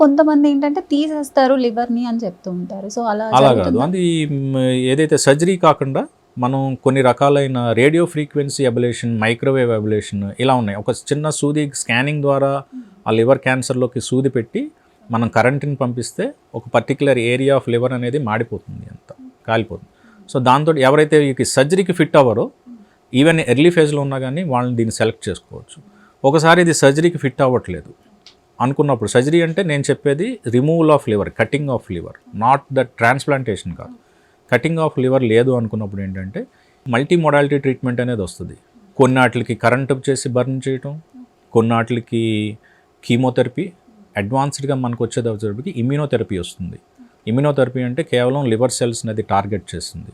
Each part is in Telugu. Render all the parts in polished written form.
కొంతమంది ఏంటంటే తీసేస్తారు లివర్‌ని అని చెప్తూ ఉంటారు. సో, అలా అలా కాదు, జరుగుతుందా? అది ఏదైతే సర్జరీ కాకుండా మనం కొన్ని రకాలైన radio frequency ablation, microwave ablation ఇలా ఉన్నాయి. ఒక చిన్న సూది స్కానింగ్ ద్వారా ఆ లివర్ క్యాన్సర్లోకి సూది పెట్టి మనం కరెంట్ని పంపిస్తే ఒక పర్టికులర్ ఏరియా ఆఫ్ లివర్ అనేది మాడిపోతుంది, అంత కాలిపోతుంది. సో దాంతో ఎవరైతే ఈ సర్జరీకి ఫిట్ అవ్వరో, ఈవెన్ ఎర్లీ ఫేజ్లో ఉన్నా కానీ వాళ్ళని దీన్ని సెలెక్ట్ చేసుకోవచ్చు. ఒకసారి ఇది సర్జరీకి ఫిట్ అవ్వట్లేదు అనుకున్నప్పుడు, సర్జరీ అంటే నేను చెప్పేది removal of liver, cutting of liver, not the transplantation కాదు. కటింగ్ ఆఫ్ లివర్ లేదు అనుకున్నప్పుడు ఏంటంటే మల్టీ మొడాలిటీ ట్రీట్మెంట్ అనేది వస్తుంది. కొన్నాటికి కరెంట్ చేసి బర్న్ చేయటం, కొన్నాటికి కీమోథెరపీ, అడ్వాన్స్డ్గా మనకు వచ్చేటప్పటికి ఇమ్యూనోథెరపీ వస్తుంది. ఇమ్యూనోథెరపీ అంటే కేవలం లివర్ సెల్స్ అనేది టార్గెట్ చేస్తుంది.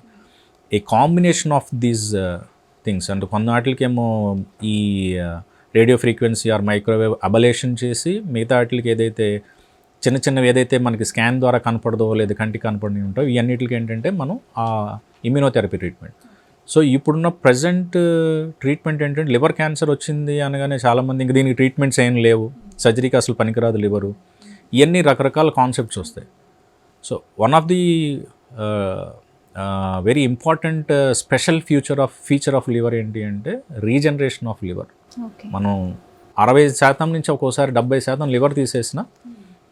ఏ కాంబినేషన్ ఆఫ్ దీస్ థింగ్స్ అంటే కొన్నాటికేమో ఈ radio frequency or microwave ablation చేసి, మిగతా వాటికి ఏదైతే చిన్న చిన్నవి ఏదైతే మనకి స్కాన్ ద్వారా కనపడదో లేదా కంటికి కనపడి ఉంటాయో ఇవన్నిటికి ఏంటంటే మనం ఆ ఇమ్యూనోథెరపీ ట్రీట్మెంట్. సో ఇప్పుడున్న ప్రజెంట్ ట్రీట్మెంట్ ఏంటంటే లివర్ క్యాన్సర్ వచ్చింది అనగానే చాలామంది ఇంక దీనికి ట్రీట్మెంట్స్ ఏం లేవు, సర్జరీకి అసలు పనికిరాదు లివరు, ఇవన్నీ రకరకాల కాన్సెప్ట్స్ వస్తాయి. So one of the very important special feature of liver ఏంటి అంటే రీజనరేషన్ ఆఫ్ లివర్. మనం 60% నుంచి ఒక్కోసారి 70% లివర్ తీసేసిన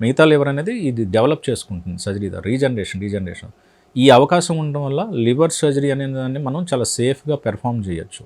మిగతా లివర్ అనేది ఇది డెవలప్ చేసుకుంటుంది సర్జరీ ద్వారా. రీజనరేషన్ ఈ అవకాశం ఉండడం వల్ల లివర్ సర్జరీ అనే దాన్ని మనం చాలా సేఫ్గా పెర్ఫామ్ చేయొచ్చు.